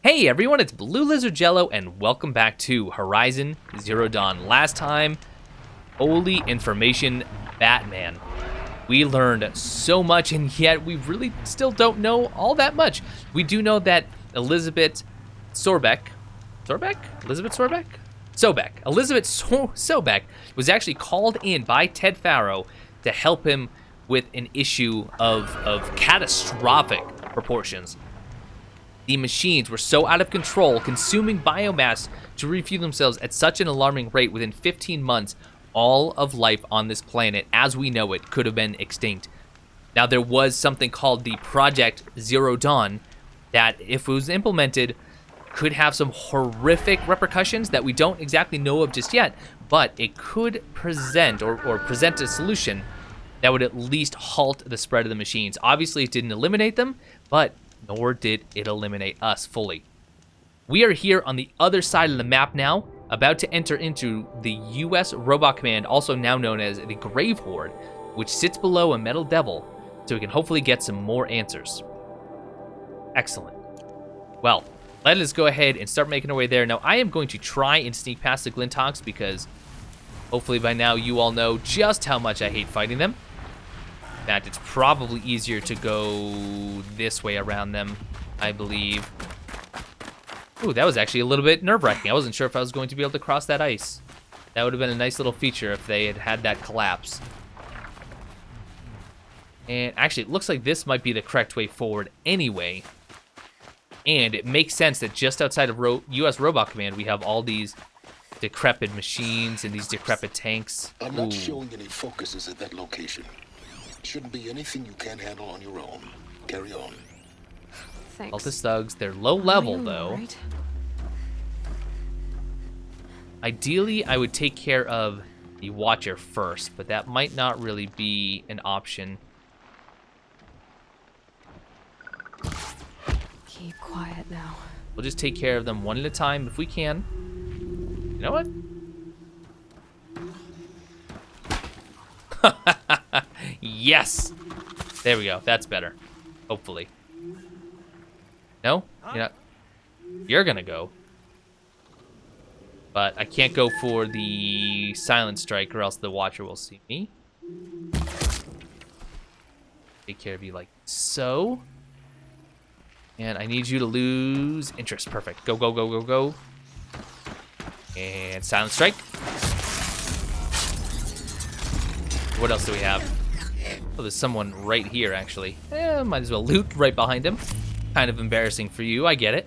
Hey everyone, it's BlueLizardJello, and welcome back to Horizon Zero Dawn. Last time, holy information, Batman. We learned so much, and yet we really still don't know all that much. We do know that Elizabeth Sobek was actually called in by Ted Farrow to help him with an issue of catastrophic proportions. The machines were so out of control, consuming biomass to refuel themselves at such an alarming rate. Within 15 months, all of life on this planet, as we know it, could have been extinct. Now, there was something called the Project Zero Dawn that, if it was implemented, could have some horrific repercussions that we don't exactly know of just yet, but it could present or present a solution that would at least halt the spread of the machines. Obviously, it didn't eliminate them, but nor did it eliminate us fully. We are here on the other side of the map now, about to enter into the U.S. Robot Command, also now known as the Grave Hoard, which sits below a metal devil, so we can hopefully get some more answers. Excellent. Well, let us go ahead and start making our way there. Now, I am going to try and sneak past the Glinthawks because hopefully by now you all know just how much I hate fighting them. In fact, it's probably easier to go this way around them, I believe. Ooh, that was actually a little bit nerve-wracking. I wasn't sure if I was going to be able to cross that ice. That would have been a nice little feature if they had had that collapse. And actually, it looks like this might be the correct way forward anyway. And it makes sense that just outside of U.S. Robot Command, we have all these decrepit machines and these decrepit tanks. I'm not showing any focuses at that location. Shouldn't be anything you can't handle on your own. Carry on. Thanks. Cultist thugs. They're low level, though. Right? Ideally, I would take care of the Watcher first, but that might not really be an option. Keep quiet now. We'll just take care of them one at a time if we can. You know what? Yes! There we go. That's better. Hopefully. No? You're gonna go. But I can't go for the silent strike or else the Watcher will see me. Take care of you like so. And I need you to lose interest. Perfect. Go, go, go, go, go. And silent strike. What else do we have? Oh, there's someone right here, actually. Might as well loot right behind him. Kind of embarrassing for you, I get it.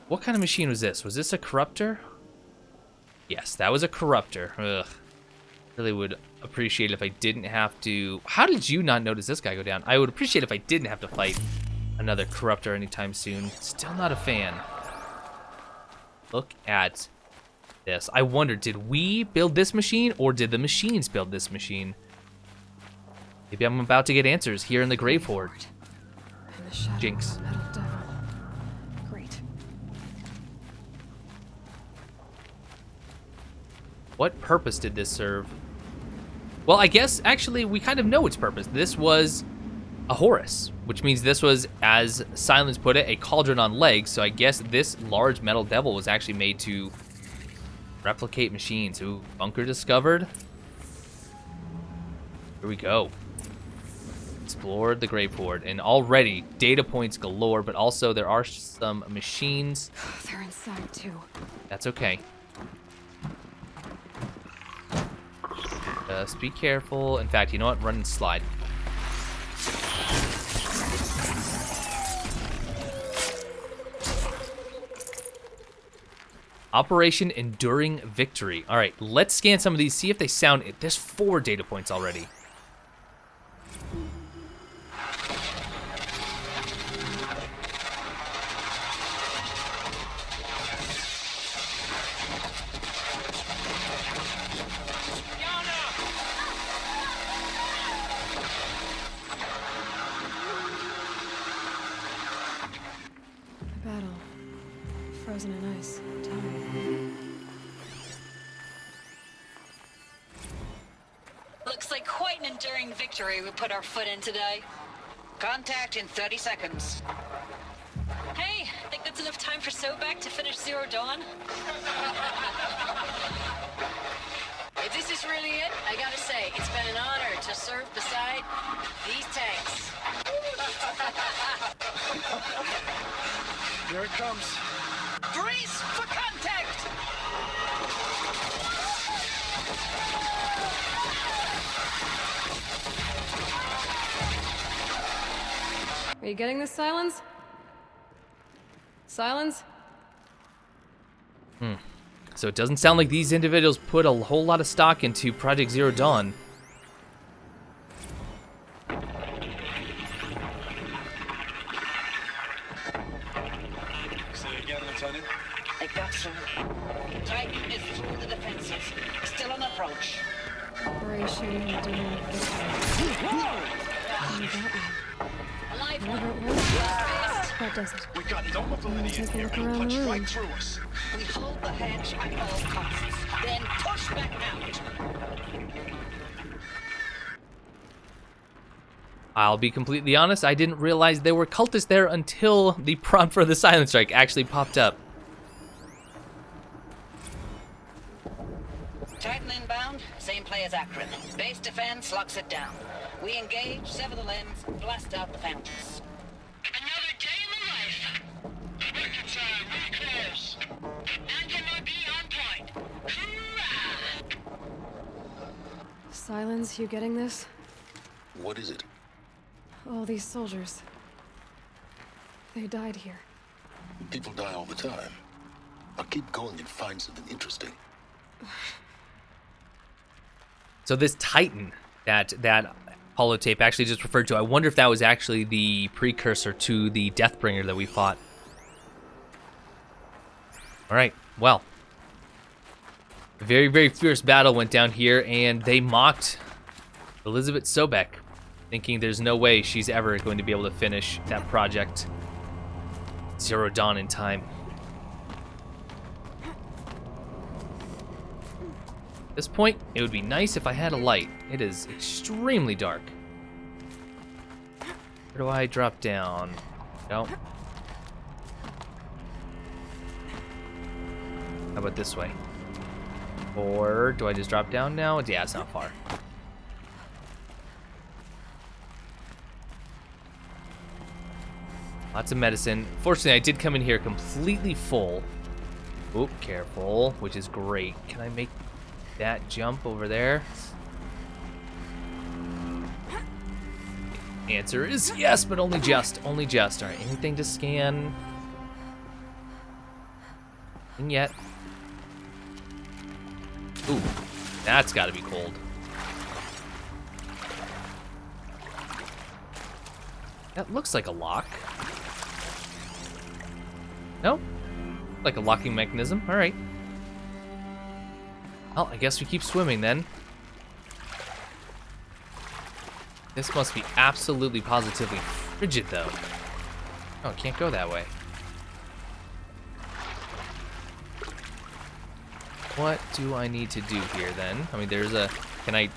What kind of machine was this? Was this a corruptor? Yes, that was a corruptor. Ugh. Really would appreciate if I didn't have to... How did you not notice this guy go down? I would appreciate if I didn't have to fight another corruptor anytime soon. Still not a fan. Look at this. I wonder, did we build this machine or did the machines build this machine? Maybe I'm about to get answers here in the Grave Hoard. And the shadow Jinx. of the metal devil. Great. What purpose did this serve? Well, I guess, actually, we kind of know its purpose. This was a Horus, which means this was, as Silence put it, a cauldron on legs, so I guess this large metal devil was actually made to replicate machines. Ooh, bunker discovered. Here we go. Explored the Grave Hoard, and already data points galore, but also there are some machines. They're inside too. That's okay. Just be careful. In fact, you know what? Run and slide. Operation Enduring Victory. All right, let's scan some of these, see if they sound... There's 4 data points already. Battle. Frozen in ice. Tell me. Looks like quite an enduring victory we put our foot in today. Contact in 30 seconds. Hey, think that's enough time for Sobek to finish Zero Dawn? If this is really it, I gotta say, it's been an honor to serve beside these tanks. Here it comes. Brace for contact! Are you getting this, Silence? Silence? So it doesn't sound like these individuals put a whole lot of stock into Project Zero Dawn. Say again, Lieutenant. I got some. Titan is through the defenses. Still on approach. Operation Enduring Victory. Oh, Alive whatever one. it was, that does it. We got no mobility Take in a here. look It'll around punch the room. right through us. We hold the hedge at all costs. Then push back out. I'll be completely honest, I didn't realize there were cultists there until the prompt for the silent strike actually popped up. Titan inbound, same play as Akron. Base defense locks it down. We engage, sever the lens, blast out the fountains. Another day in the life. Record time, really close. MB on point. Hoorah! Silence, you getting this? What is it? All these soldiers. They died here. People die all the time. Now keep going and find something interesting. So this Titan that holotape actually just referred to, I wonder if that was actually the precursor to the Deathbringer that we fought. Alright, well. A very, very fierce battle went down here, and they mocked Elizabeth Sobek, thinking there's no way she's ever going to be able to finish that project Zero Dawn in time. At this point, it would be nice if I had a light. It is extremely dark. Where do I drop down? No. How about this way? Or do I just drop down now? Yeah, it's not far. Lots of medicine. Fortunately, I did come in here completely full. Oop, careful, which is great. Can I make that jump over there? Answer is yes, but only just. Only just. All right, anything to scan? And yet. Ooh, that's got to be cold. That looks like a lock. No? Like a locking mechanism. All right. Well, I guess we keep swimming then. This must be absolutely positively frigid, though. Oh, it can't go that way. What do I need to do here, then? I mean, there's a... Can I...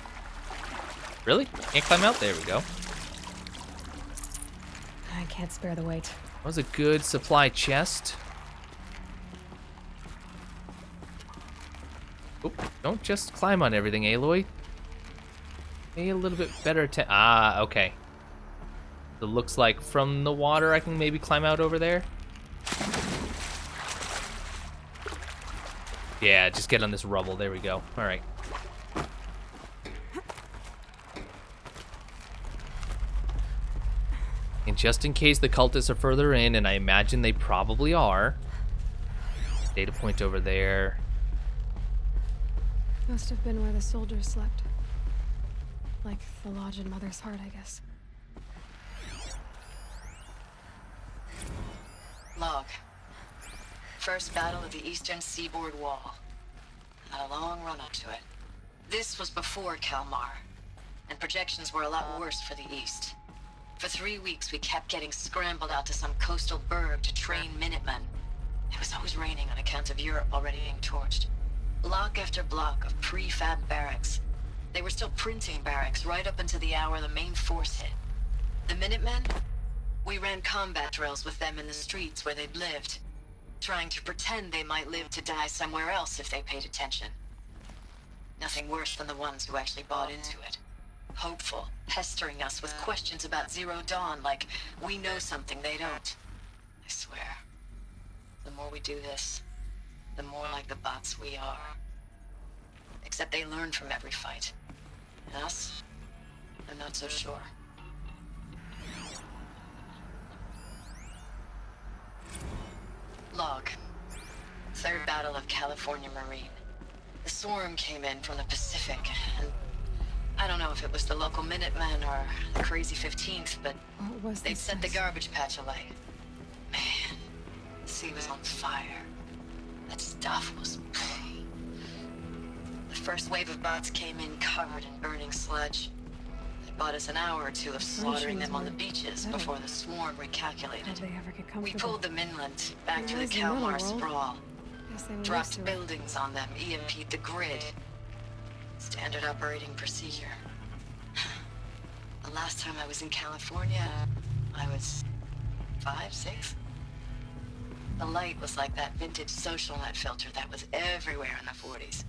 Really? Can't climb out? There we go. I can't spare the weight. That was a good supply chest. Oop, don't just climb on everything, Aloy. Pay a little bit better attention. Ah, okay. It looks like from the water I can maybe climb out over there. Yeah, just get on this rubble. There we go. All right. And just in case the cultists are further in, and I imagine they probably are. Data point over there. Must have been where the soldiers slept. Like the lodge in Mother's Heart, I guess. Log. First battle of the eastern seaboard wall. Had a long run up to it. This was before Kalmar, and projections were a lot worse for the east. For 3 weeks, we kept getting scrambled out to some coastal burg to train Minutemen. It was always raining on account of Europe already being torched. Block after block of prefab barracks. They were still printing barracks right up until the hour the main force hit. The Minutemen? We ran combat drills with them in the streets where they'd lived, trying to pretend they might live to die somewhere else if they paid attention. Nothing worse than the ones who actually bought into it. Hopeful, pestering us with questions about Zero Dawn like we know something they don't. I swear, the more we do this, the more like the bots we are. Except they learn from every fight. And us? I'm not so sure. Log. Third Battle of California Marine. The swarm came in from the Pacific, and I don't know if it was the local Minutemen or the crazy 15th, but What was they'd this set the place? garbage patch alight. Man, the sea was on fire. That stuff was... The first wave of bots came in covered in burning sludge. It bought us an hour or two of slaughtering them on the beaches better. before the swarm How'd recalculated. they ever get We comfortable? pulled them inland, back to the Whereas the middle Kalmar world, sprawl. Guess they were used Dropped to it. buildings on them, EMP'd the grid. Standard operating procedure. The last time I was in California, I was 5, 6. The light was like that vintage social net filter that was everywhere in the 40s.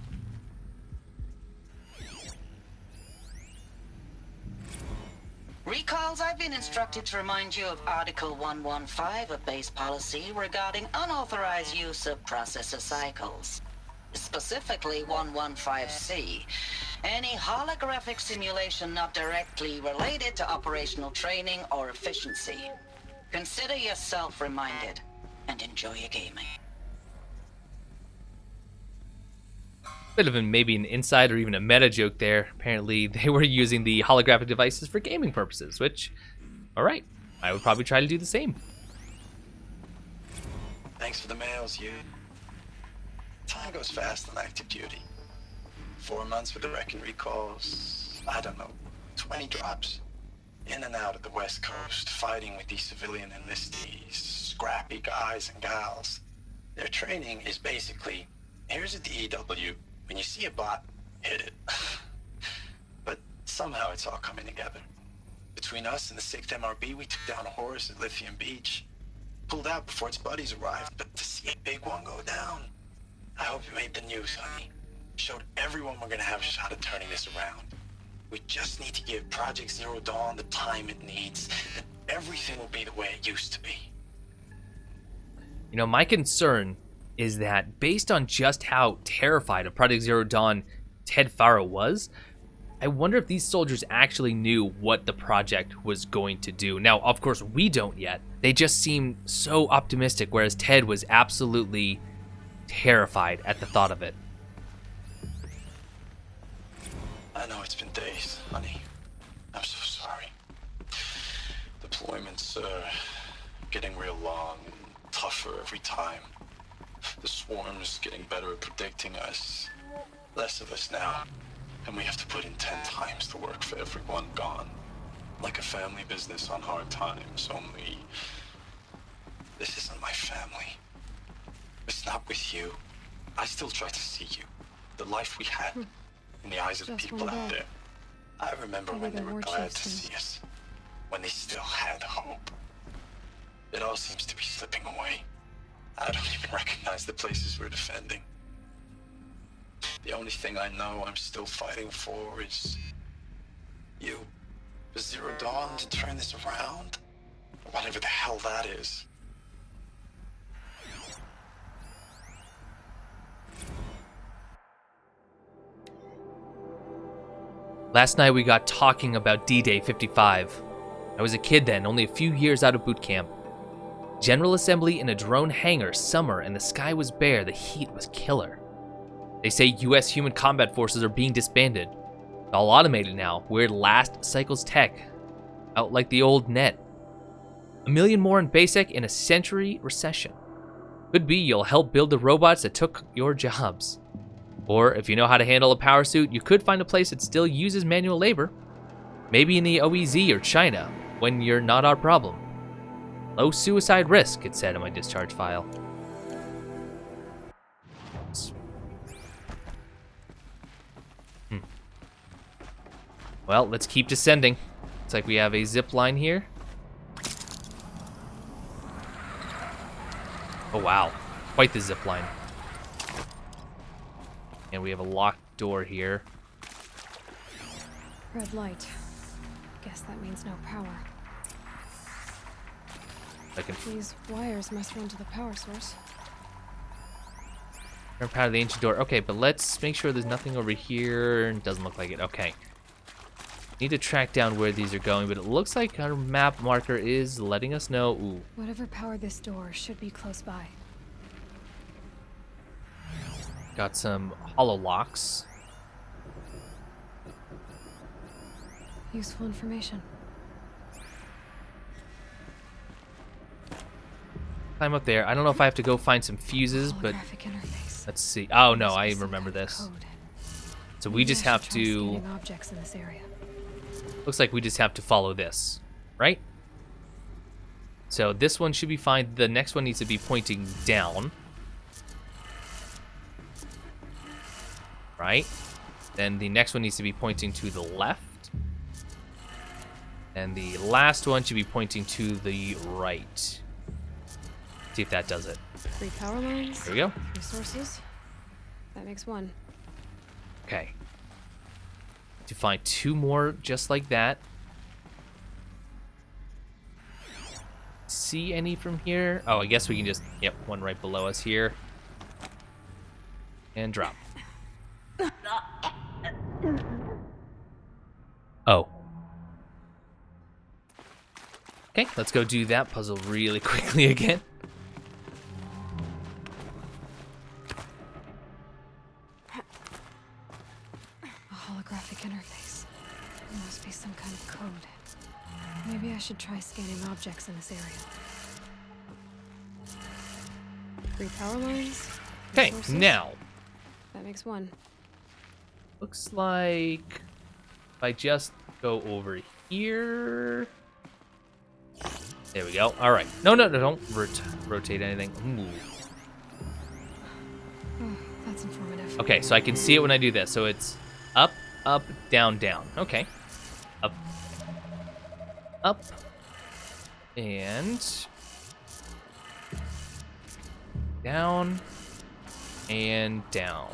Recalls, I've been instructed to remind you of Article 115 of base policy regarding unauthorized use of processor cycles. Specifically 115C. Any holographic simulation not directly related to operational training or efficiency. Consider yourself reminded and enjoy your gaming. Bit of maybe an inside or even a meta joke there. Apparently, they were using the holographic devices for gaming purposes, which, all right, I would probably try to do the same. Thanks for the mails, you. Time goes fast on active duty. 4 months with the wrecking recalls, I don't know, 20 drops. In and out of the West Coast, fighting with these civilian enlistees, scrappy guys and gals. Their training is basically, here's a DEW, when you see a bot, hit it. But somehow it's all coming together. Between us and the 6th MRB, we took down a horse at Lithium Beach. Pulled out before its buddies arrived, but to see a big one go down, I hope you made the news, honey. Showed everyone we're gonna have a shot at turning this around. We just need to give Project Zero Dawn the time it needs, and everything will be the way it used to be. You know, my concern is that based on just how terrified of Project Zero Dawn Ted Faro was, I wonder if these soldiers actually knew what the project was going to do. Now, of course, we don't yet. They just seem so optimistic, whereas Ted was absolutely terrified at the thought of it. I know it's been days, honey. I'm so sorry. Deployments are getting real long and tougher every time. The swarm's getting better at predicting us. Less of us now. And we have to put in 10 times the work for everyone gone. Like a family business on hard times, only... This isn't my family. It's not with you. I still try to see you. The life we had. In the eyes of the Just people one out day. there. I remember Maybe when they there were were glad chiefs to then. see us. When they still had hope. It all seems to be slipping away. I don't even recognize the places we're defending. The only thing I know I'm still fighting for is... you. For Zero Dawn to turn this around? Whatever the hell that is. Last night we got talking about D-Day 55. I was a kid then, only a few years out of boot camp. General assembly in a drone hangar, summer, and the sky was bare, the heat was killer. They say US human combat forces are being disbanded. All automated now, we're last cycle's tech. Out like the old net. 1 million more in basic in a century recession. Could be you'll help build the robots that took your jobs. Or if you know how to handle a power suit, you could find a place that still uses manual labor. Maybe in the OEZ or China, when you're not our problem. Low suicide risk, it said in my discharge file. Well, let's keep descending. Looks like we have a zip line here. Oh wow, quite the zip line. And we have a locked door here. Red light. Guess that means no power. I can These wires must run to the power source. turn power to the ancient door. Okay, but let's make sure there's nothing over here. Doesn't look like it. Okay. Need to track down where these are going, but it looks like our map marker is letting us know. Ooh. Whatever powered this door should be close by. Got some hollow locks. Useful information. Climb up there. I don't know if I have to go find some fuses, but Holographic interface. let's see. Oh no, I Must be some remember kind of this. code. So we Maybe just I have should try to. scanning objects in this area. Looks like we just have to follow this, right? So this one should be fine. The next one needs to be pointing down. Right? Then the next one needs to be pointing to the left. And the last one should be pointing to the right. See if that does it. 3 power lines. There we go. 3 sources. That makes 1. Okay. To find 2 more just like that. See any from here? Oh, I guess we can just, yep, one right below us here. And drop. Oh. Okay, let's go do that puzzle really quickly again. A holographic interface. There must be some kind of code. Maybe I should try scanning objects in this area. 3 power lines. 3 Okay, sources. now. That makes 1. Looks like if I just go over here. There we go. All right. No, don't rotate anything. Ooh. Oh, that's informative. Okay, so I can see it when I do this. So it's up, up, down, down. Okay. Up. Up. And down. And down.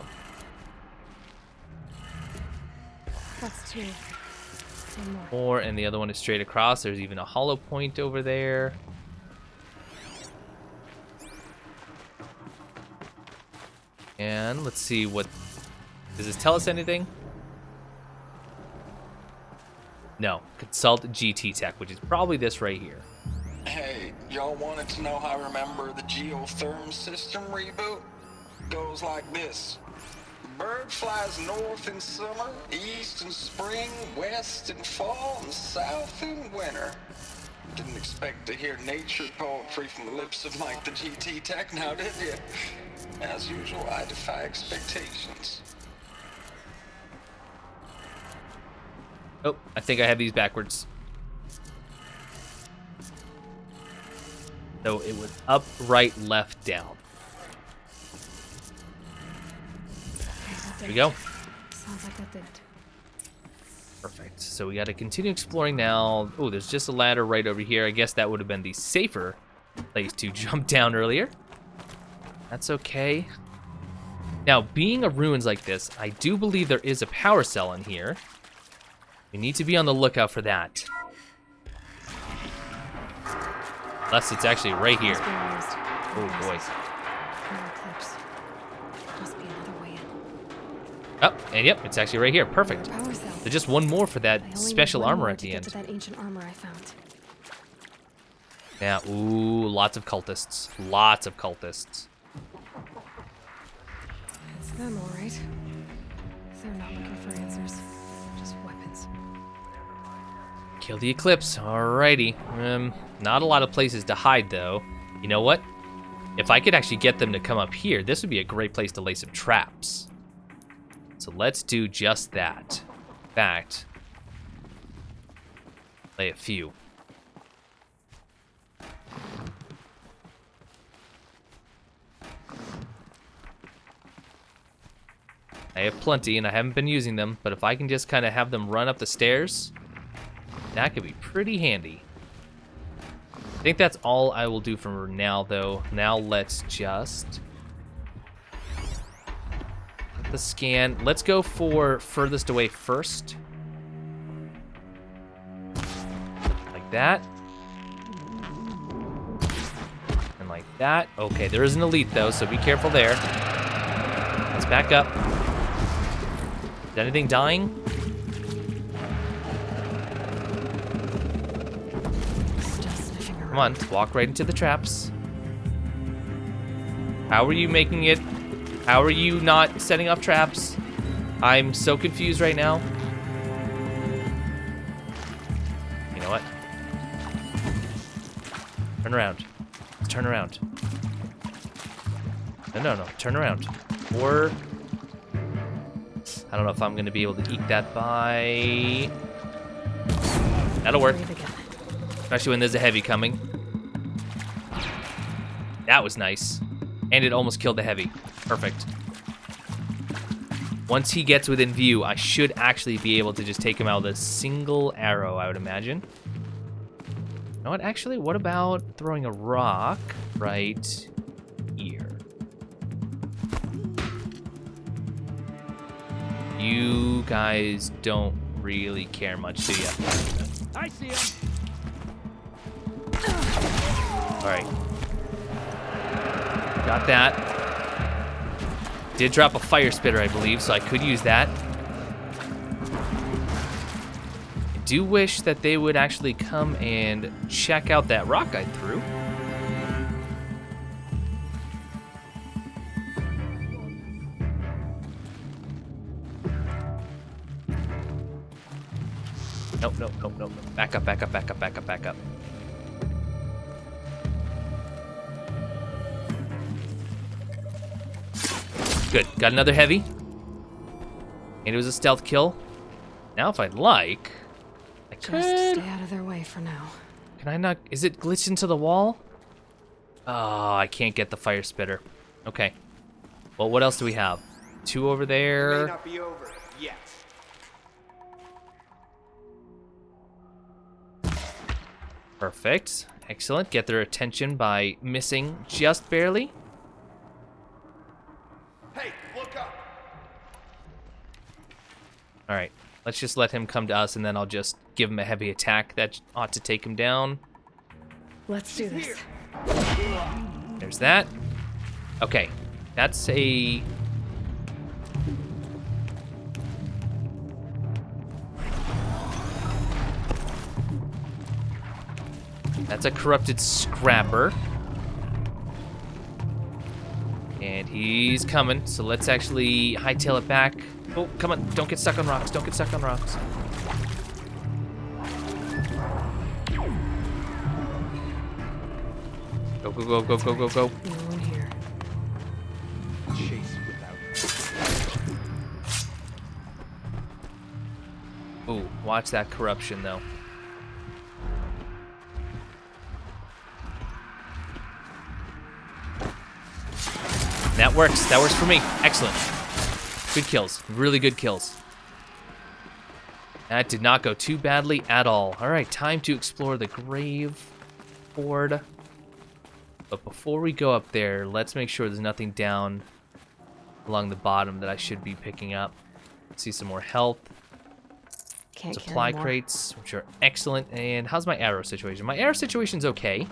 That's 2. 1 more. More, and the other one is straight across. There's even a hollow point over there. And let's see what... Does this tell us anything? No. Consult GT Tech, which is probably this right here. Hey, y'all wanted to know how I remember the geotherm system reboot? Goes like this. Bird flies north in summer, east in spring, west in fall, and south in winter. Didn't expect to hear nature poetry from the lips of Mike the GT Tech now, did you? As usual, I defy expectations. Oh, I think I have these backwards. So it was up, right, left, down. There we go. Sounds like that did it. Perfect. So we got to continue exploring now. Oh, there's just a ladder right over here. I guess that would have been the safer place to jump down earlier. That's okay. Now, being a ruins like this, I do believe there is a power cell in here. We need to be on the lookout for that. Unless it's actually right here. It's being used. Oh boy. No eclipse. Must be another way in. Oh, and yep, it's actually right here. Perfect. Power cell. So just one more for I that only need special 1 armor more at to the get end. to that ancient armor I found. Yeah, ooh, lots of cultists. Lots of cultists. It's them, all right. They're not looking for answers, just weapons. Kill the eclipse. Alrighty. Not a lot of places to hide, though. You know what? If I could actually get them to come up here, this would be a great place to lay some traps. So let's do just that. In fact, lay a few. I have plenty, and I haven't been using them, but if I can just kind of have them run up the stairs, That could be pretty handy. I think that's all I will do for now, though. Now let's just... the scan. Let's go for furthest away first. Like that. And like that. Okay, there is an elite, though, so be careful there. Let's back up. Is anything dying? Come on, walk right into the traps. How are you making it? How are you not setting up traps? I'm so confused right now. You know what? Turn around. Turn around. No. Turn around. Or... I don't know if I'm going to be able to eke that by... That'll work. Especially when there's a heavy coming. That was nice. And it almost killed the heavy. Perfect. Once he gets within view, I should actually be able to just take him out with a single arrow, I would imagine. You know what? Actually, what about throwing a rock right here? You guys don't really care much, do you? I see him. Alright. Got that. Did drop a fire spitter, I believe, so I could use that. I do wish that they would actually come and check out that rock I threw. Nope. Back up. Good, got another heavy. And it was a stealth kill. Now if I'd like, I could... Just stay out of their way for now. Can I not... Is it glitched into the wall? Oh, I can't get the fire spitter. Okay. Well, what else do we have? 2 over there. May not be over yet. Perfect. Excellent. Get their attention by missing just barely. Hey, look up. All right. Let's just let him come to us, and then I'll just give him a heavy attack. That ought to take him down. Let's do this. There's that. Okay. That's a... That's a corrupted scrapper. And he's coming, so let's actually hightail it back. Oh, come on, don't get stuck on rocks, don't get stuck on rocks. Go. No one here. Chase without. Ooh, watch that corruption, though. That works for me. Excellent. Good kills, really good kills. That did not go too badly at all. All right, time to explore the grave Hoard. But before we go up there, let's make sure there's nothing down along the bottom that I should be picking up. See some more health. Can't Supply carry more. crates, which are excellent. And how's my arrow situation? My arrow situation's okay.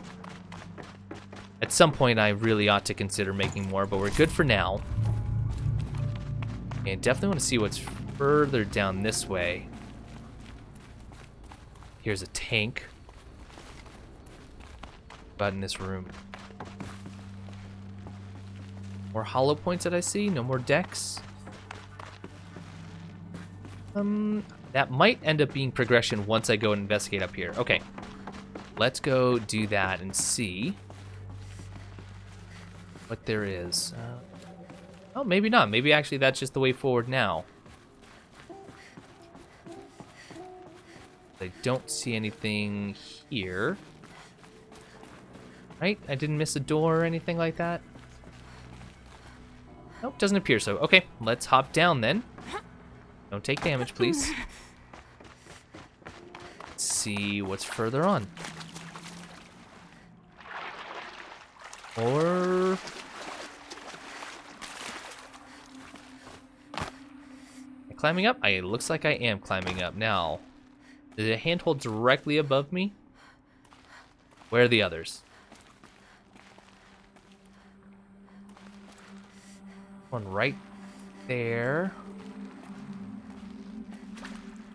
At some point, I really ought to consider making more, but we're good for now. And definitely want to see what's further down this way. Here's a tank. About in this room. More hollow points that I see? No more decks? That might end up being progression once I go and investigate up here. Okay. Let's go do that and see what there is. Oh, maybe not. Maybe actually that's just the way forward now. I don't see anything here. Right? I didn't miss a door or anything like that. Nope, doesn't appear so. Okay, let's hop down then. Don't take damage, please. Let's see what's further on. Or... am I climbing up? It looks like I am climbing up. Now, is a handhold directly above me? Where are the others? One right there.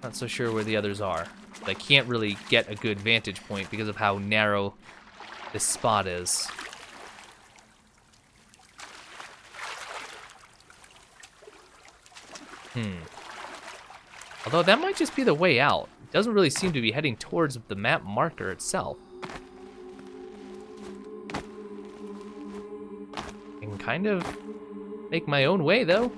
Not so sure where the others are. But I can't really get a good vantage point because of how narrow this spot is. Although that might just be the way out. It doesn't really seem to be heading towards the map marker itself. I can kind of make my own way, though.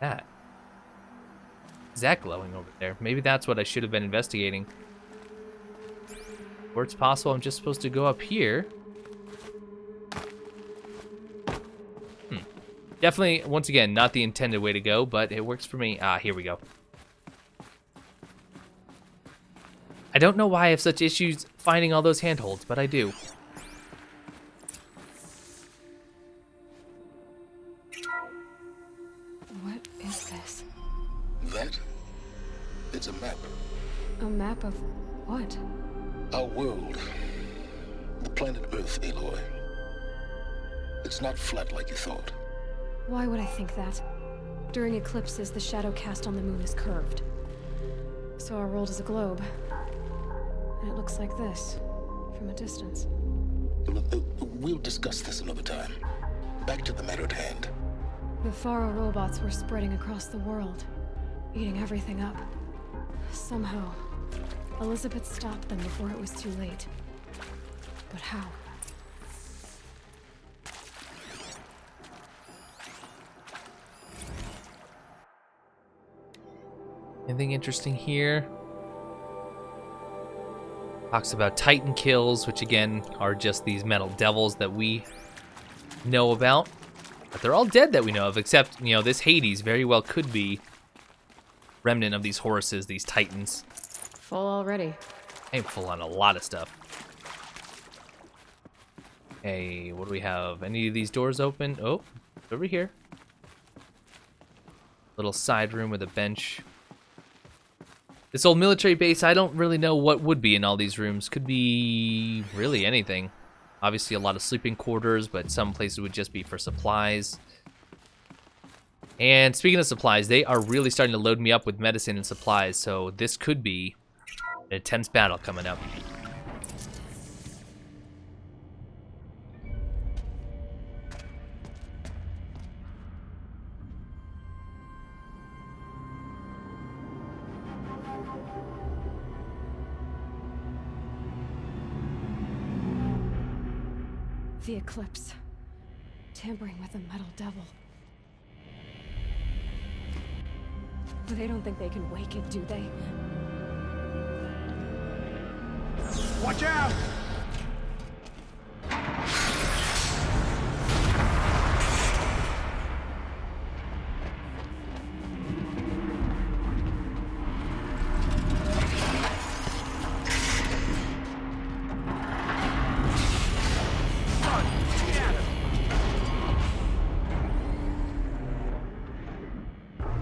That. Is that glowing over there? Maybe that's what I should have been investigating. Or it's possible I'm just supposed to go up here. Definitely, once again, not the intended way to go, but it works for me. Ah, here we go. I don't know why I have such issues finding all those handholds, but I do. What is this? That? It's a map. A map of what? Our world. The planet Earth, Aloy. It's not flat like you thought. Why would I think that? During eclipses, the shadow cast on the moon is curved. So our world is a globe. And it looks like this, from a distance. We'll discuss this another time. Back to the matter at hand. The Faro robots were spreading across the world, eating everything up. Somehow, Elizabeth stopped them before it was too late. But how? Anything interesting here? Talks about Titan kills, which again are just these metal devils that we know about. But they're all dead that we know of, except, you know, this Hades very well could be remnant of these Horuses, these Titans. Full already. I am full on a lot of stuff. Hey, what do we have? Any of these doors open? Oh, it's over here. Little side room with a bench. This old military base, I don't really know what would be in all these rooms. Could be really anything. Obviously a lot of sleeping quarters, but some places would just be for supplies. And speaking of supplies, they are really starting to load me up with medicine and supplies, so this could be an intense battle coming up. The eclipse. Tampering with a metal devil. But they don't think they can wake it, do they? Watch out!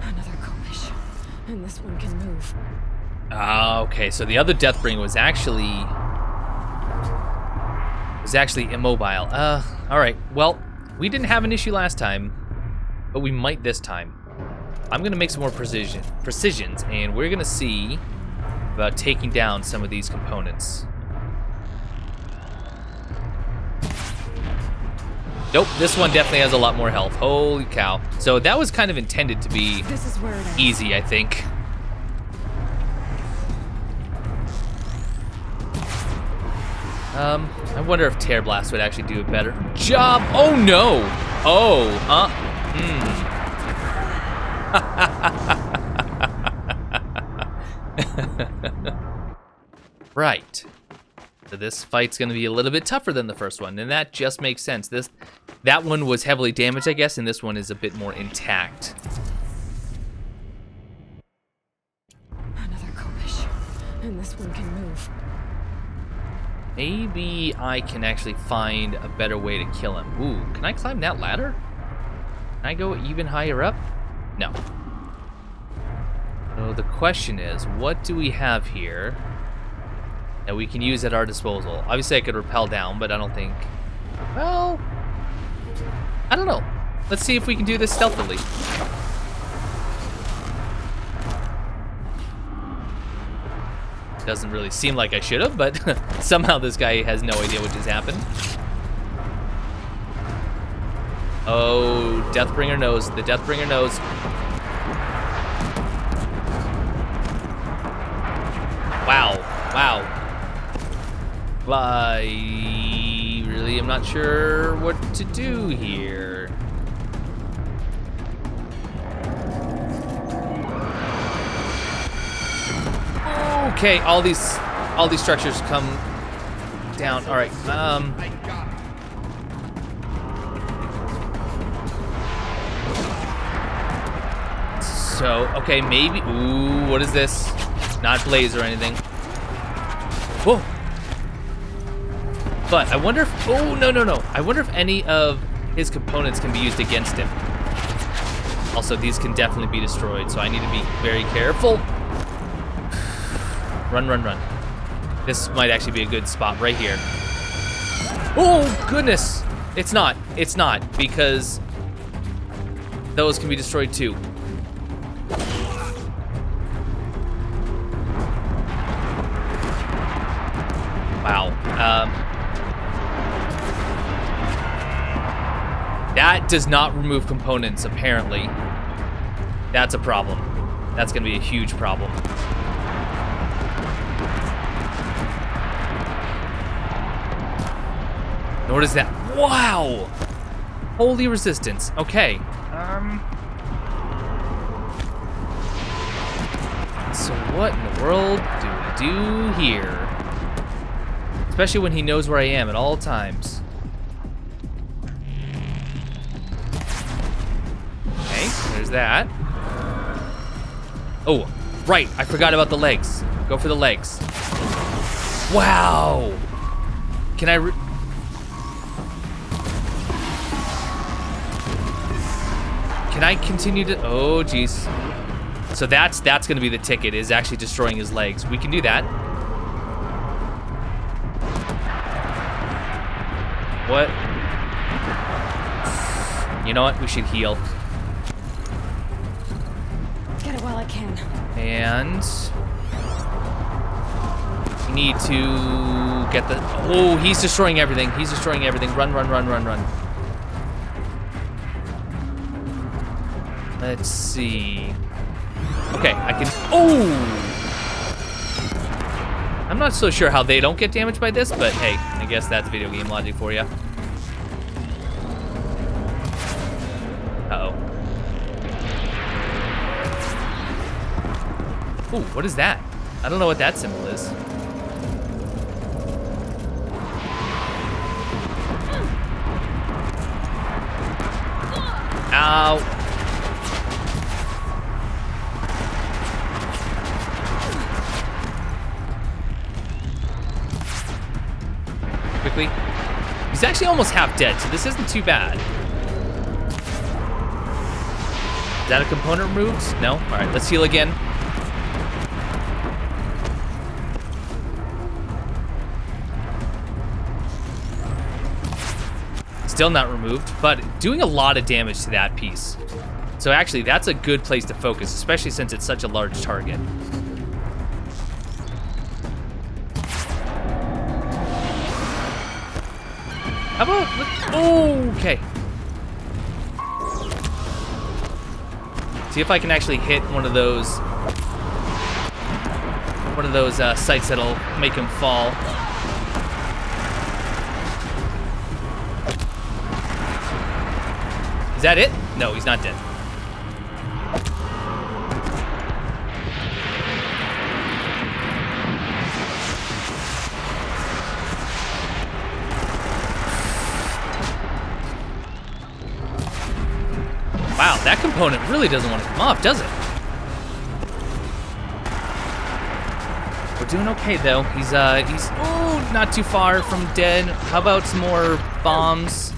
Another coalition. And this one can move. Okay, so the other Deathbringer was actually immobile. All right. Well, we didn't have an issue last time, but we might this time. I'm gonna make some more precisions, and we're gonna see about taking down some of these components. Nope, this one definitely has a lot more health. Holy cow. So that was kind of intended to be This is where it ends. easy, I think. I wonder if Tear Blast would actually do a better job. Oh no! Oh, Right. So this fight's gonna be a little bit tougher than the first one, and that just makes sense. That one was heavily damaged, I guess, and this one is a bit more intact. Another Kopish. And this one can move. Maybe I can actually find a better way to kill him. Ooh, can I climb that ladder? Can I go even higher up? No. So the question is, what do we have here that we can use at our disposal? Obviously I could rappel down, but I don't think... Well... I don't know. Let's see if we can do this stealthily. Doesn't really seem like I should have, but somehow this guy has no idea what just happened. Oh, Deathbringer knows. The Deathbringer knows. Wow. Wow. I really am not sure what to do here. Okay, all these structures come down. All right. So, okay, maybe. Ooh, what is this? Not blaze or anything. Whoa. But I wonder if. Oh, no. I wonder if any of his components can be used against him. Also, these can definitely be destroyed, so I need to be very careful. Run. This might actually be a good spot right here. Oh, goodness. It's not, because those can be destroyed too. Wow. That does not remove components, apparently. That's a problem. That's gonna be a huge problem. What is that? Wow! Holy resistance. Okay. So what in the world do we do here? Especially when he knows where I am at all times. Okay, there's that. Oh, right. I forgot about the legs. Go for the legs. Wow! Can I... Can I continue to... Oh, jeez. So that's going to be the ticket, is actually destroying his legs. We can do that. What? You know what? We should heal. Get it while I can. And... we need to get the... Oh, he's destroying everything. He's destroying everything. Run. Let's see. Okay, I can... Oh! I'm not so sure how they don't get damaged by this, but hey, I guess that's video game logic for you. Uh-oh. Ooh, what is that? I don't know what that symbol is. Ow. Quickly. He's actually almost half dead, so this isn't too bad. Is that a component removed? No? Alright, let's heal again. Still not removed, but doing a lot of damage to that piece. So actually, that's a good place to focus, especially since it's such a large target. How about... Oh, okay. See if I can actually hit one of those sites that'll make him fall. Is that it? No, he's not dead. Wow, that component really doesn't want to come off, does it? We're doing okay though. He's not too far from dead. How about some more bombs?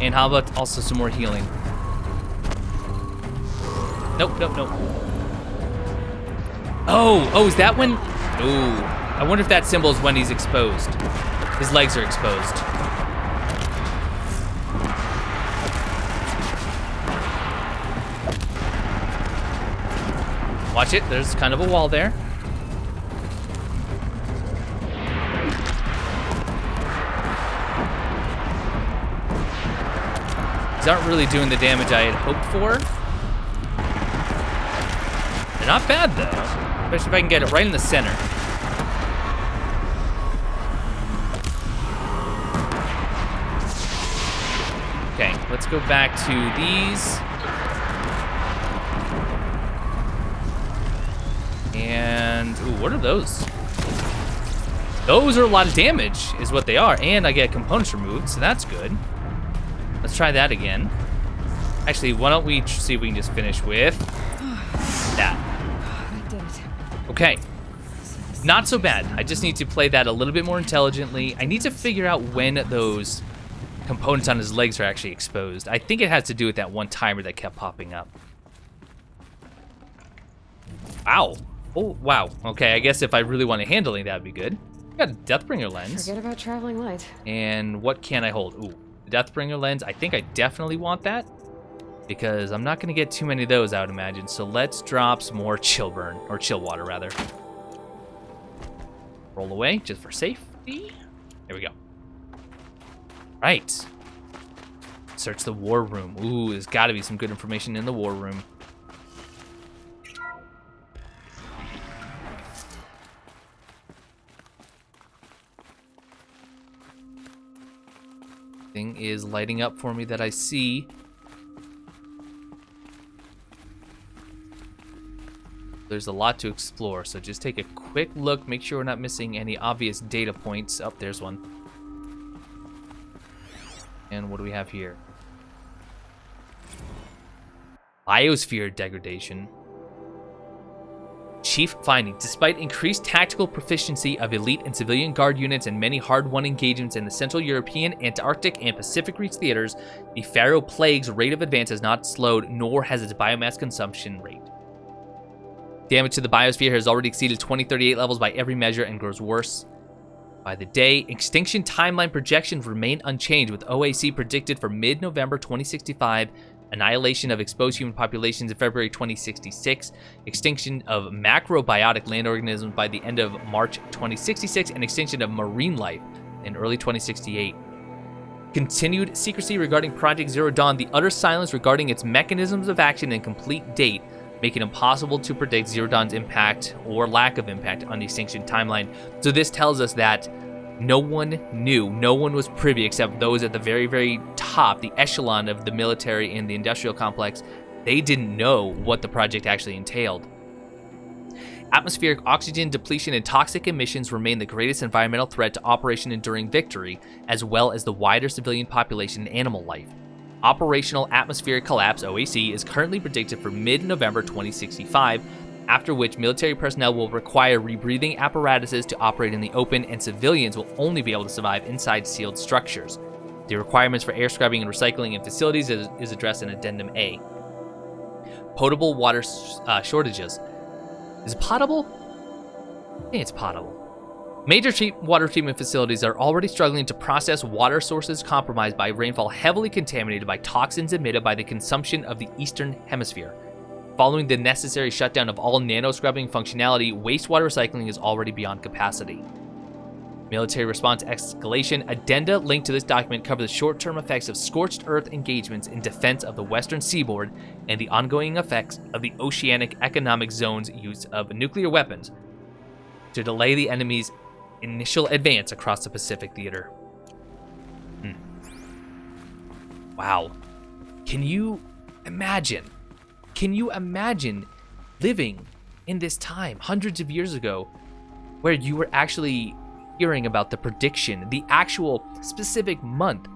And how about also some more healing? Nope. Oh, is that when? Ooh, I wonder if that symbol is when he's exposed. His legs are exposed. Watch it, there's kind of a wall there. These aren't really doing the damage I had hoped for. They're not bad though, especially if I can get it right in the center. Okay, let's go back to these. And, ooh, what are those? Those are a lot of damage, is what they are. And I get components removed, so that's good. Let's try that again. Actually, why don't we see if we can just finish with that. I did it. Okay. Not so bad. I just need to play that a little bit more intelligently. I need to figure out when those components on his legs are actually exposed. I think it has to do with that one timer that kept popping up. Wow. Oh, wow. Okay, I guess if I really want to handle it, that'd be good. Got a Deathbringer lens. Forget about traveling light. And what can I hold? Ooh, the Deathbringer lens. I think I definitely want that because I'm not going to get too many of those, I would imagine. So let's drop some more chill burn, or chill water, rather. Roll away, just for safety. There we go. Right. Search the war room. Ooh, there's got to be some good information in the war room. Thing is lighting up for me that I see. There's a lot to explore, so just take a quick look, make sure we're not missing any obvious data points. Oh, there's one. And what do we have here? Biosphere degradation. Chief finding: despite increased tactical proficiency of elite and civilian guard units and many hard-won engagements in the Central European, Antarctic, and Pacific Reach theaters, the Pharaoh Plague's rate of advance has not slowed, nor has its biomass consumption rate. Damage to the biosphere has already exceeded 2038 levels by every measure and grows worse by the day. Extinction timeline projections remain unchanged, with OAC predicted for mid-November 2065, annihilation of exposed human populations in February 2066, extinction of macrobiotic land organisms by the end of March 2066, and extinction of marine life in early 2068. Continued secrecy regarding Project Zero Dawn, the utter silence regarding its mechanisms of action and complete date, make it impossible to predict Zero Dawn's impact or lack of impact on the extinction timeline. So this tells us that no one knew, no one was privy except those at the very, very top, the echelon of the military and the industrial complex. They didn't know what the project actually entailed. Atmospheric oxygen depletion and toxic emissions remain the greatest environmental threat to Operation Enduring Victory, as well as the wider civilian population and animal life. Operational atmospheric collapse, OAC, is currently predicted for mid-November 2065, after which military personnel will require rebreathing apparatuses to operate in the open, and civilians will only be able to survive inside sealed structures. The requirements for air scrubbing and recycling in facilities is addressed in Addendum A. Potable water shortages. Is it potable? I think it's potable. Major water treatment facilities are already struggling to process water sources compromised by rainfall heavily contaminated by toxins emitted by the consumption of the Eastern Hemisphere. Following the necessary shutdown of all nano-scrubbing functionality, wastewater recycling is already beyond capacity. Military response escalation. Addenda linked to this document cover the short-term effects of scorched earth engagements in defense of the western seaboard and the ongoing effects of the Oceanic Economic Zone's use of nuclear weapons to delay the enemy's initial advance across the Pacific theater. Wow. Can you imagine living in this time hundreds of years ago where you were actually hearing about the prediction, the actual specific month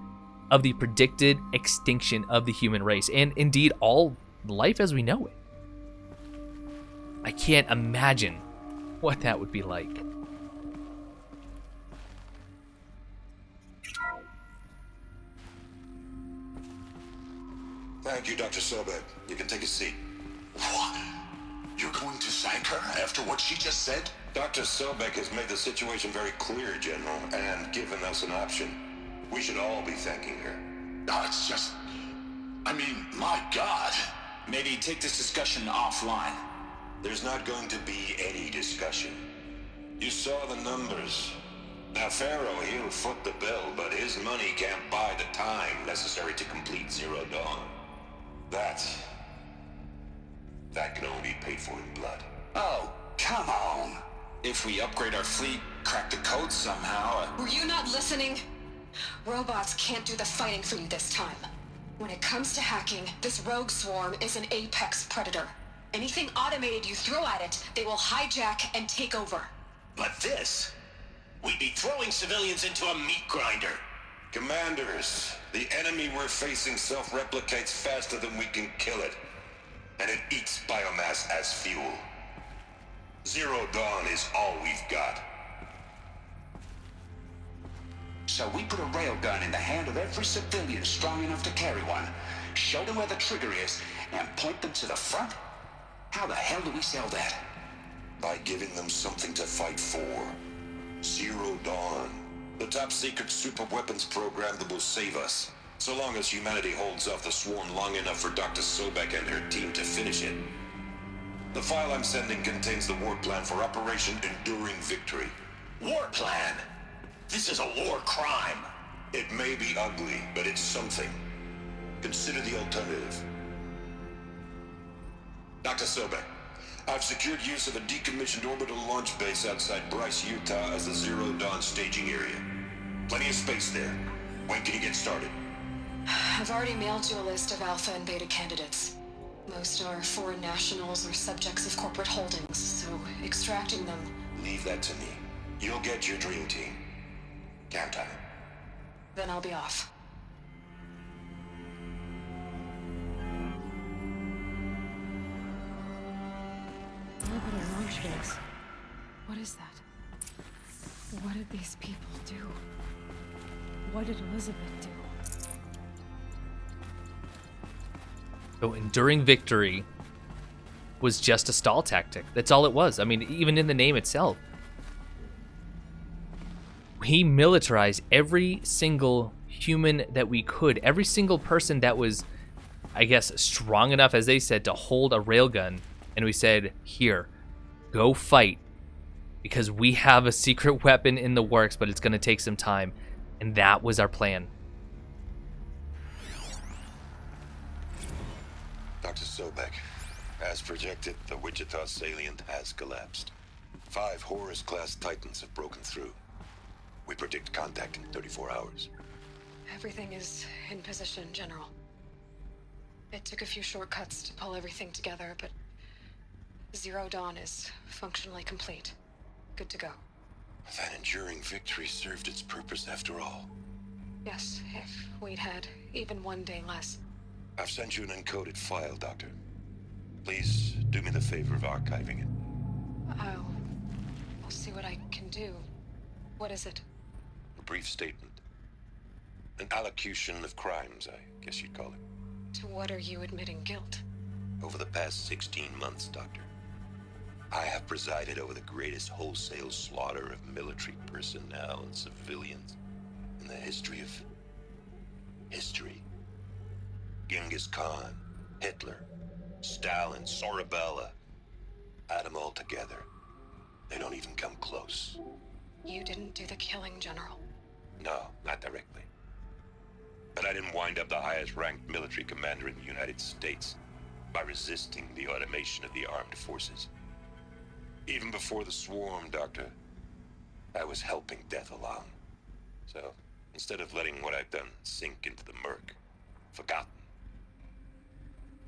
of the predicted extinction of the human race, and indeed all life as we know it. I can't imagine what that would be like. Thank you, Dr. Sobek. You can take a seat. What? You're going to thank her after what she just said? Dr. Sobek has made the situation very clear, General, and given us an option. We should all be thanking her. No, it's just... I mean, my God. Maybe take this discussion offline. There's not going to be any discussion. You saw the numbers. Now, Pharaoh, he'll foot the bill, but his money can't buy the time necessary to complete Zero Dawn. That can only be paid for in blood. Oh, come on. If we upgrade our fleet, crack the code somehow... Were you not listening? Robots can't do the fighting for you this time. When it comes to hacking, this rogue swarm is an apex predator. Anything automated you throw at it, they will hijack and take over. But this... We'd be throwing civilians into a meat grinder. Commanders, the enemy we're facing self-replicates faster than we can kill it. And it eats biomass as fuel. Zero Dawn is all we've got. So we put a railgun in the hand of every civilian strong enough to carry one, show them where the trigger is, and point them to the front? How the hell do we sell that? By giving them something to fight for. Zero Dawn. The top secret super weapons program that will save us. So long as humanity holds off the swarm long enough for Dr. Sobek and her team to finish it. The file I'm sending contains the war plan for Operation Enduring Victory. War plan? This is a war crime. It may be ugly, but it's something. Consider the alternative. Dr. Sobek, I've secured use of a decommissioned orbital launch base outside Bryce, Utah as the Zero Dawn staging area. Plenty of space there. When can you get started? I've already mailed you a list of alpha and beta candidates. Most are foreign nationals or subjects of corporate holdings, so extracting them... Leave that to me. You'll get your dream team. Count on it. Then I'll be off. Orbital launch base. What is that? What did these people do? What did Elizabeth do? So Enduring Victory was just a stall tactic. That's all it was. I mean, even in the name itself. He militarized every single human that we could. Every single person that was, I guess, strong enough, as they said, to hold a railgun. And we said, here, go fight. Because we have a secret weapon in the works, but it's going to take some time. And that was our plan. Dr. Sobek, as projected, the Wichita salient has collapsed. 5 Horus-class Titans have broken through. We predict contact in 34 hours. Everything is in position, General. It took a few shortcuts to pull everything together, but Zero Dawn is functionally complete. Good to go. That Enduring Victory served its purpose after all. Yes, if we'd had even one day less. I've sent you an encoded file, Doctor. Please do me the favor of archiving it. I'll see what I can do. What is it? A brief statement. An allocution of crimes, I guess you'd call it. To what are you admitting guilt? Over the past 16 months, Doctor, I have presided over the greatest wholesale slaughter of military personnel and civilians in the history of... history. Genghis Khan, Hitler, Stalin, Sorabella. Add them all together. They don't even come close. You didn't do the killing, General. No, not directly. But I didn't wind up the highest-ranked military commander in the United States by resisting the automation of the armed forces. Even before the swarm, Doctor, I was helping death along. So, instead of letting what I've done sink into the murk, forgotten,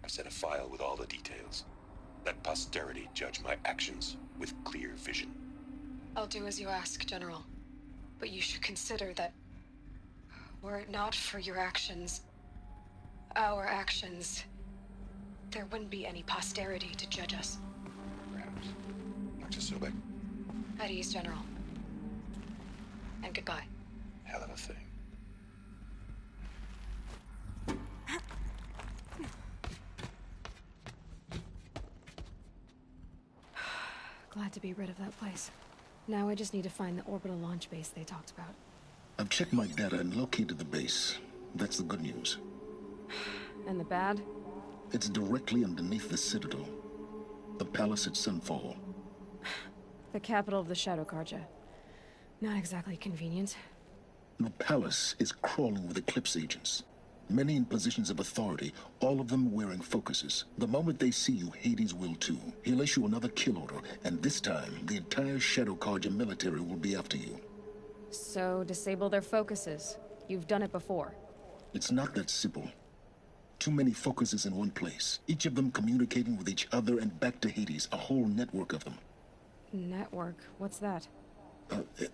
I sent a file with all the details. Let posterity judge my actions with clear vision. I'll do as you ask, General. But you should consider that Were it not for your actions, our actions, there wouldn't be any posterity to judge us. Perhaps. Dr. Sobek, At ease, General. And goodbye. hell of a thing. Glad to be rid of that place. Now I just need to find the orbital launch base they talked about. I've checked my data and located the base. That's the good news. And the bad? It's directly underneath the Citadel. The palace at Sunfall. The capital of the Shadow Carja. Not exactly convenient. The palace is crawling with Eclipse agents. Many in positions of authority, all of them wearing focuses. The moment they see you, Hades will too. He'll issue another kill order, and this time, the entire Shadow Carja military will be after you. So, disable their focuses. You've done it before. It's not that simple. Too many focuses in one place, each of them communicating with each other and back to Hades, a whole network of them. Network? What's that?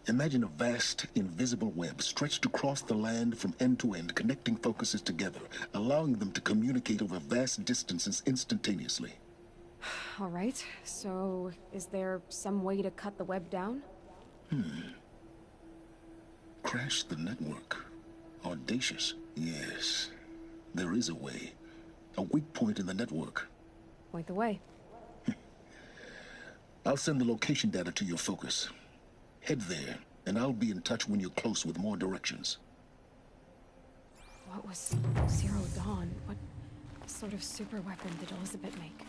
Imagine a vast, invisible web stretched across the land from end to end, connecting focuses together, allowing them to communicate over vast distances instantaneously. All right, so is there some way to cut the web down? Crash the network. Audacious. Yes, there is a way. A weak point in the network. Point the way. I'll send the location data to your focus. Head there, and I'll be in touch when you're close with more directions. What was Zero Dawn? What sort of super weapon did Elizabeth make?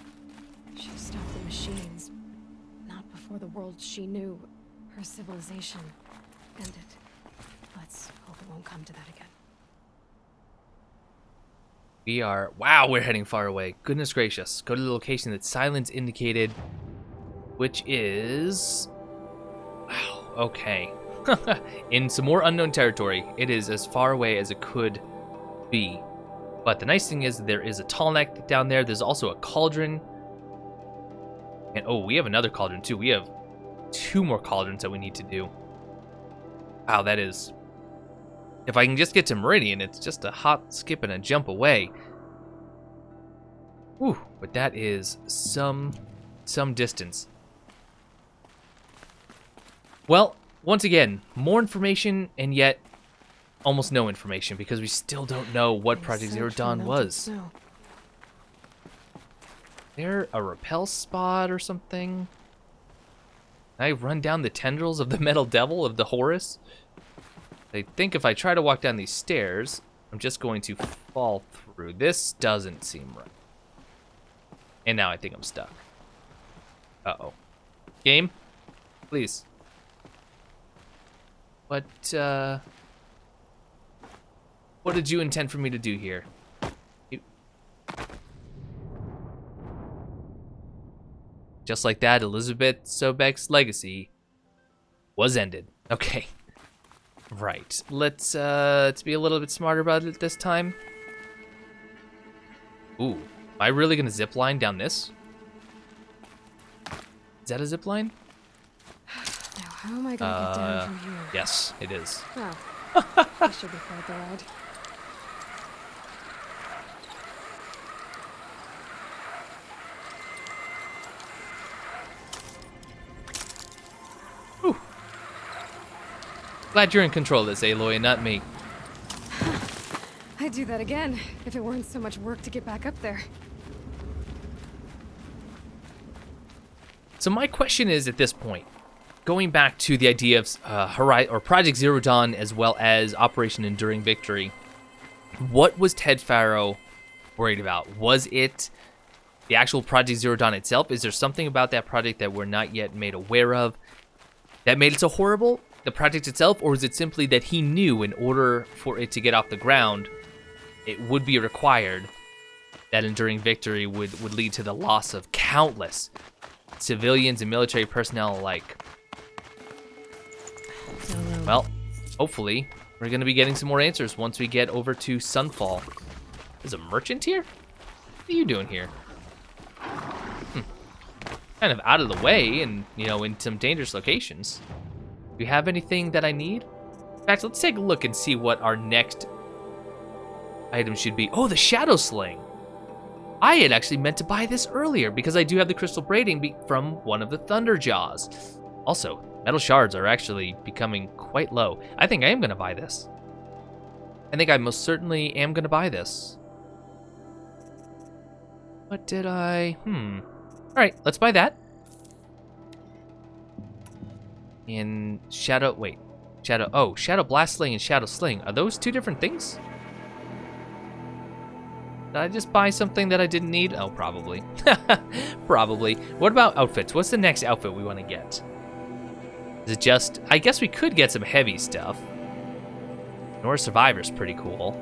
She stopped the machines. Not before the world she knew, her civilization, ended. Let's hope it won't come to that again. We are... Wow, we're heading far away. Goodness gracious. Go to the location that silence indicated, which is... Wow, okay. In some more unknown territory. It is as far away as it could be. But the nice thing is there is a tall neck down there. There's also a cauldron. And oh, we have another cauldron too. We have 2 more cauldrons that we need to do. Wow, that is... If I can just get to Meridian, it's just a hop, skip, and a jump away. Whew, but that is some distance. Well, once again, more information, and yet almost no information, because we still don't know what Project Zero Dawn was. Is there a rappel spot or something? Can I run down the tendrils of the metal devil of the Horus? I think if I try to walk down these stairs, I'm just going to fall through. This doesn't seem right. And now I think I'm stuck. Uh-oh. Game? Please. What did you intend for me to do here? Just like that, Elizabeth Sobek's legacy was ended. Okay. Right. Let's be a little bit smarter about it this time. Ooh. Am I really gonna zip line down this? Is that a zip line? Now, how am I gonna get down from here? Yes, it is. Oh. I should be quite the ride. Whew. Glad you're in control of this, Aloy, and not me. I'd do that again, if it weren't so much work to get back up there. So my question is, at this point, going back to the idea of Project Zero Dawn as well as Operation Enduring Victory, what was Ted Faro worried about? Was it the actual Project Zero Dawn itself? Is there something about that project that we're not yet made aware of that made it so horrible? The project itself, or is it simply that he knew in order for it to get off the ground, it would be required that Enduring Victory would lead to the loss of countless civilians and military personnel alike? Well, hopefully, we're going to be getting some more answers once we get over to Sunfall. There's a merchant here? What are you doing here? Kind of out of the way and, you know, in some dangerous locations. Do you have anything that I need? In fact, let's take a look and see what our next item should be. Oh, the Shadow Sling. I had actually meant to buy this earlier because I do have the crystal braiding from one of the Thunder Jaws. Also, metal shards are actually becoming quite low. I think I am going to buy this. I think I most certainly am going to buy this. What did I... All right, let's buy that. And Shadow... Wait. Shadow Blast Sling and Shadow Sling. Are those two different things? Did I just buy something that I didn't need? Oh, probably. Probably. What about outfits? What's the next outfit we want to get? Is it just... I guess we could get some heavy stuff. Nor Survivor's pretty cool.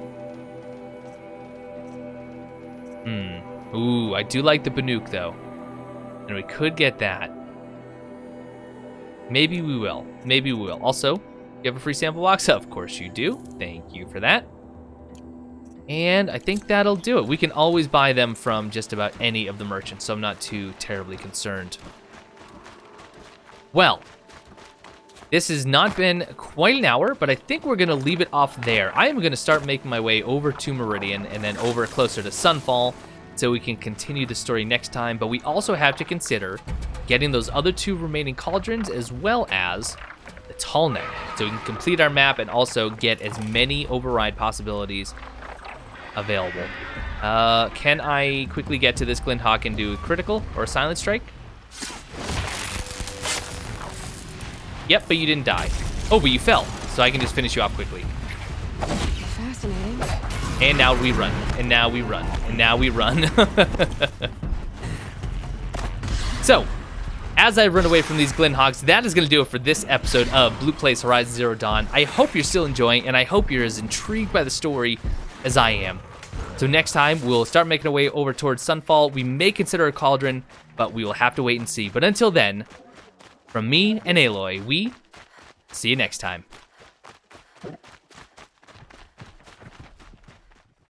Ooh, I do like the Banuk, though. And we could get that. Maybe we will. Maybe we will. Also, you have a free sample box? Of course you do. Thank you for that. And I think that'll do it. We can always buy them from just about any of the merchants, so I'm not too terribly concerned. Well, this has not been quite an hour, but I think we're going to leave it off there. I am going to start making my way over to Meridian and then over closer to Sunfall so we can continue the story next time. But we also have to consider getting those other 2 remaining cauldrons as well as the Tall Neck so we can complete our map and also get as many override possibilities available. Can I quickly get to this Glynhawk and do a critical or a silent strike? Yep, but you didn't die. Oh, but you fell, so I can just finish you off quickly. Fascinating. And now we run, and now we run, and now we run. So, as I run away from these Glynhawks, that is going to do it for this episode of Blue Plays Horizon Zero Dawn. I hope you're still enjoying, and I hope you're as intrigued by the story as I am. So next time, we'll start making our way over towards Sunfall. We may consider a cauldron, but we will have to wait and see. But until then, from me and Aloy, we see you next time.